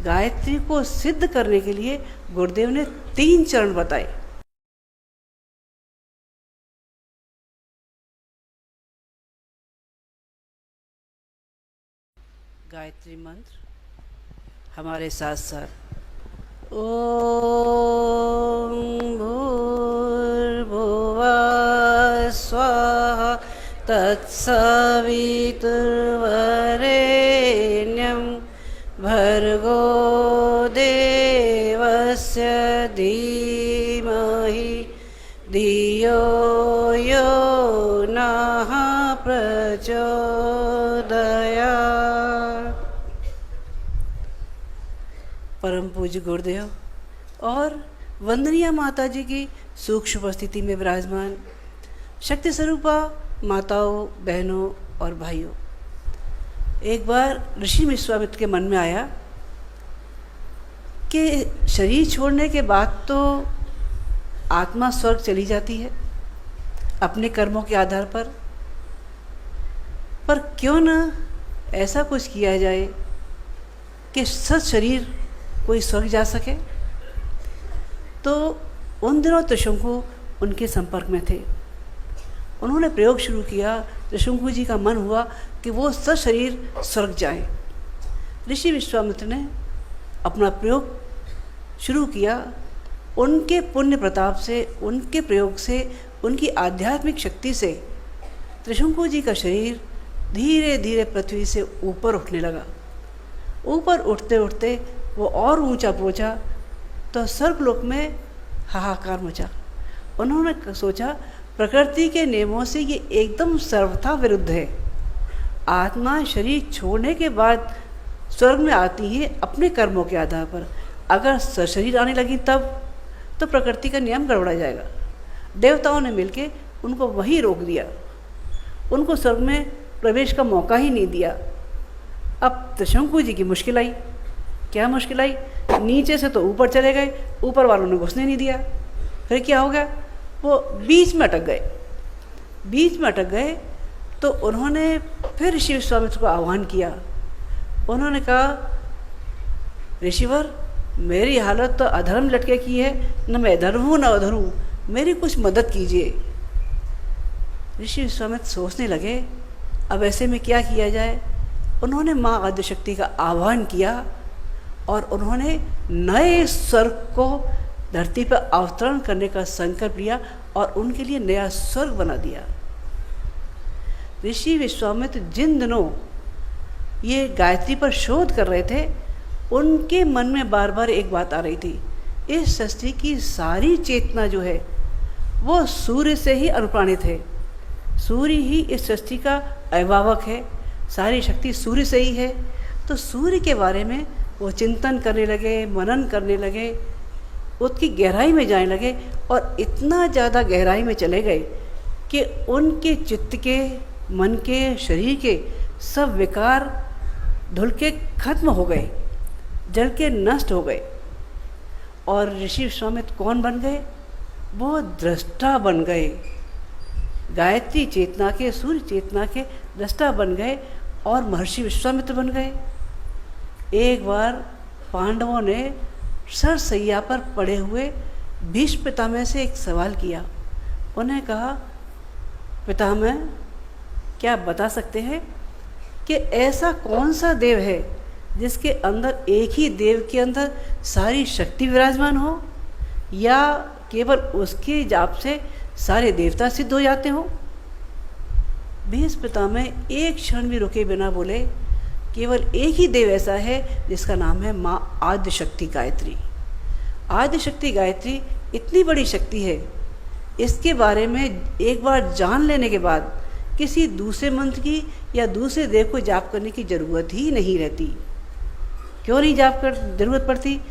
गायत्री को सिद्ध करने के लिए गुरुदेव ने 3 चरण बताए। गायत्री मंत्र हमारे साथ साथ ओम भूर्भुवः स्वः तत्सवितुर्वरेण्यं भर्गो देवस्य धीमहि धियो यो नः प्रचोदयात्। परम पूज्य गुरुदेव और वंदनीय माता जी की सूक्ष्म उपस्थिति में विराजमान शक्ति स्वरूपा माताओं, बहनों और भाइयों, एक बार ऋषि विश्वामित्र के मन में आया कि शरीर छोड़ने के बाद तो आत्मा स्वर्ग चली जाती है अपने कर्मों के आधार पर क्यों न ऐसा कुछ किया जाए कि सत शरीर कोई स्वर्ग जा सके। तो उन दिनों त्रिशंकु उनके संपर्क में थे। उन्होंने प्रयोग शुरू किया। त्रिशंकु जी का मन हुआ कि वो सत शरीर स्वर्ग जाए। ऋषि विश्वामित्र ने अपना प्रयोग शुरू किया। उनके पुण्य प्रताप से, उनके प्रयोग से, उनकी आध्यात्मिक शक्ति से त्रिशंकु जी का शरीर धीरे धीरे पृथ्वी से ऊपर उठने लगा। ऊपर उठते उठते वो और ऊंचा पहुंचा तो स्वर्गलोक में हाहाकार मचा। उन्होंने सोचा प्रकृति के नियमों से ये एकदम सर्वथा विरुद्ध है। आत्मा शरीर छोड़ने के बाद स्वर्ग में आती है अपने कर्मों के आधार पर। अगर शरीर आने लगी तब तो प्रकृति का नियम गड़बड़ा जाएगा। देवताओं ने मिलके उनको वहीं रोक दिया, उनको स्वर्ग में प्रवेश का मौका ही नहीं दिया। अब त्रिशंकु जी की मुश्किल आई। क्या मुश्किल आई? नीचे से तो ऊपर चले गए, ऊपर वालों ने घुसने नहीं दिया। फिर क्या हो गया? वो बीच में अटक गए। बीच में अटक गए तो उन्होंने फिर ऋषि विश्वामित्र को आह्वान किया। उन्होंने कहा, ऋषिवर, मेरी हालत तो अधर्म लटके की है, न मैं इधर हूँ न उधर हूँ, मेरी कुछ मदद कीजिए। ऋषि विश्वामित्र सोचने लगे अब ऐसे में क्या किया जाए। उन्होंने माँ आदिशक्ति का आह्वान किया और उन्होंने नए स्वर्ग को धरती पर अवतरण करने का संकल्प लिया और उनके लिए नया स्वर्ग बना दिया। ऋषि विश्वामित्र जिन दिनों ये गायत्री पर शोध कर रहे थे, उनके मन में बार बार एक बात आ रही थी, इस सृष्टि की सारी चेतना जो है वो सूर्य से ही अनुप्राणित है। सूर्य ही इस सृष्टि का अभिभावक है, सारी शक्ति सूर्य से ही है। तो सूर्य के बारे में वो चिंतन करने लगे, मनन करने लगे, उसकी गहराई में जाने लगे और इतना ज़्यादा गहराई में चले गए कि उनके चित्त के, मन के, शरीर के सब विकार धुल के खत्म हो गए, जल के नष्ट हो गए। और ऋषि विश्वामित्र कौन बन गए? वो दृष्टा बन गए। गायत्री चेतना के, सूर्य चेतना के दृष्टा बन गए और महर्षि विश्वामित्र बन गए। एक बार पांडवों ने सरसैया पर पड़े हुए भीष्म पितामह से एक सवाल किया। उन्हें कहा, पितामह, क्या आप बता सकते हैं कि ऐसा कौन सा देव है जिसके अंदर, एक ही देव के अंदर सारी शक्ति विराजमान हो, या केवल उसके जाप से सारे देवता सिद्ध हो जाते हो? भीष्म पितामह एक क्षण भी रुके बिना बोले, केवल एक ही देव ऐसा है जिसका नाम है माँ आदिशक्ति गायत्री। आदिशक्ति गायत्री इतनी बड़ी शक्ति है, इसके बारे में एक बार जान लेने के बाद किसी दूसरे मंत्र की या दूसरे देव को जाप करने की ज़रूरत ही नहीं रहती। क्यों नहीं जाप कर ज़रूरत पड़ती?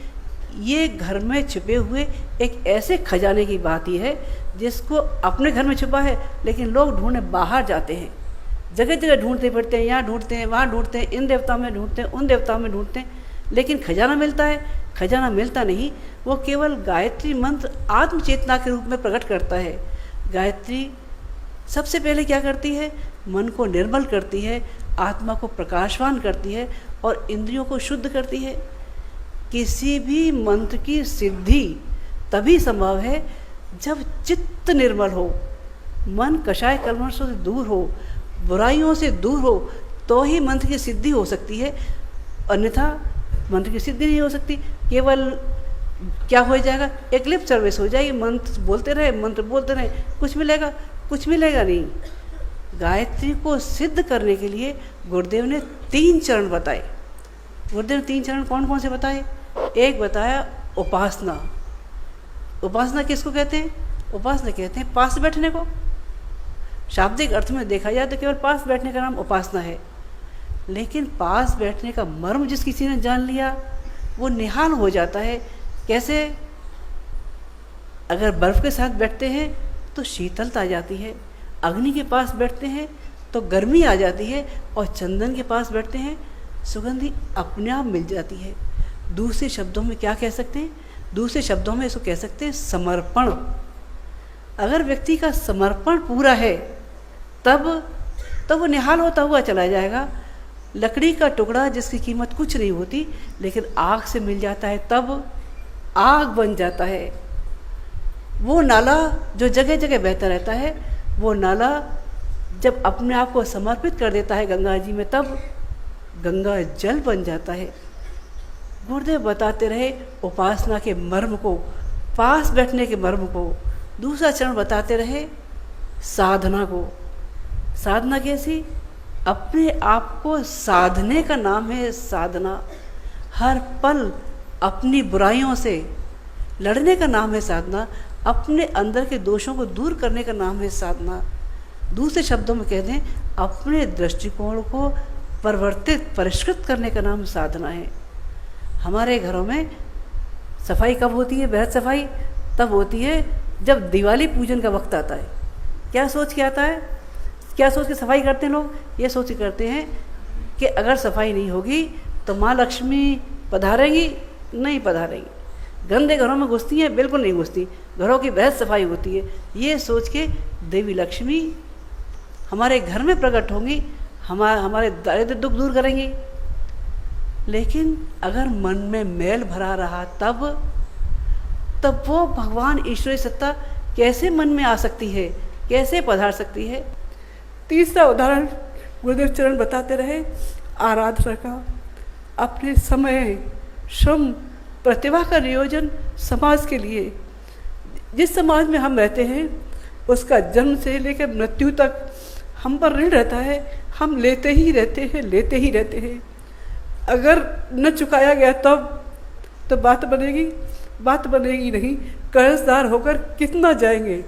ये घर में छिपे हुए एक ऐसे खजाने की बात ही है जिसको अपने घर में छुपा है, लेकिन लोग ढूंढने बाहर जाते हैं, जगह जगह ढूंढते फिरते हैं, यहाँ ढूंढते हैं, वहाँ ढूंढते हैं, इन देवताओं में ढूंढते हैं, उन देवताओं में ढूंढते हैं, लेकिन खजाना मिलता है? खजाना मिलता नहीं। वो केवल गायत्री मंत्र आत्मचेतना के रूप में प्रकट करता है। गायत्री सबसे पहले क्या करती है? मन को निर्मल करती है, आत्मा को प्रकाशवान करती है और इंद्रियों को शुद्ध करती है। किसी भी मंत्र की सिद्धि तभी संभव है जब चित्त निर्मल हो, मन कषाय कल्मषों से दूर हो, बुराइयों से दूर हो, तो ही मंत्र की सिद्धि हो सकती है। अन्यथा मंत्र की सिद्धि नहीं हो सकती। केवल क्या हो जाएगा, एक लिप सर्विस हो जाएगी, मंत्र बोलते रहे, कुछ मिलेगा? कुछ मिलेगा नहीं। गायत्री को सिद्ध करने के लिए गुरुदेव ने 3 चरण बताए। गुरुदेव ने 3 चरण कौन कौन से बताए? एक बताया उपासना। उपासना किसको कहते हैं? उपासना कहते हैं पास बैठने को। शाब्दिक अर्थ में देखा जाए तो केवल पास बैठने का नाम उपासना है, लेकिन पास बैठने का मर्म जिस किसी ने जान लिया वो निहाल हो जाता है। कैसे? अगर बर्फ़ के साथ बैठते हैं तो शीतलता आ जाती है, अग्नि के पास बैठते हैं तो गर्मी आ जाती है, और चंदन के पास बैठते हैं सुगंधी अपने आप मिल जाती है। दूसरे शब्दों में क्या कह सकते हैं? दूसरे शब्दों में इसको कह सकते हैं समर्पण। अगर व्यक्ति का समर्पण पूरा है तब वो निहाल होता हुआ चला जाएगा। लकड़ी का टुकड़ा जिसकी कीमत कुछ नहीं होती, लेकिन आग से मिल जाता है तब आग बन जाता है। वो नाला जो जगह जगह बहता रहता है, वो नाला जब अपने आप को समर्पित कर देता है गंगा जी में, तब गंगा जल बन जाता है। गुरुदेव बताते रहे उपासना के मर्म को, पास बैठने के मर्म को। दूसरा चरण बताते रहे साधना को। साधना कैसी? अपने आप को साधने का नाम है साधना। हर पल अपनी बुराइयों से लड़ने का नाम है साधना। अपने अंदर के दोषों को दूर करने का नाम है साधना। दूसरे शब्दों में कहते हैं अपने दृष्टिकोण को परिष्कृत करने का नाम साधना है। हमारे घरों में सफाई कब होती है? बृहद सफाई तब होती है जब दिवाली पूजन का वक्त आता है। क्या सोच के आता है? क्या सोच के सफाई करते हैं लोग? ये सोच के करते हैं कि अगर सफाई नहीं होगी तो माँ लक्ष्मी पधारेंगी, नहीं पधारेंगी। गंदे घरों में घुसती हैं? बिल्कुल नहीं घुसती। घरों की बेहद सफाई होती है। ये सोच के देवी लक्ष्मी हमारे घर में प्रकट होंगी, हमारे दारिद्र्य दुख दूर करेंगी। लेकिन अगर मन में मैल भरा रहा तब वो भगवान ईश्वरी सत्ता कैसे मन में आ सकती है, कैसे पधार सकती है? तीसरा उदाहरण गुरुदेव चरण बताते रहे आराधना का। अपने समय, श्रम, प्रतिभा का नियोजन समाज के लिए, जिस समाज में हम रहते हैं उसका जन्म से लेकर मृत्यु तक हम पर ऋण रहता है। हम लेते ही रहते हैं। अगर न चुकाया गया तब तो बात बनेगी नहीं। कर्जदार होकर कितना जाएंगे?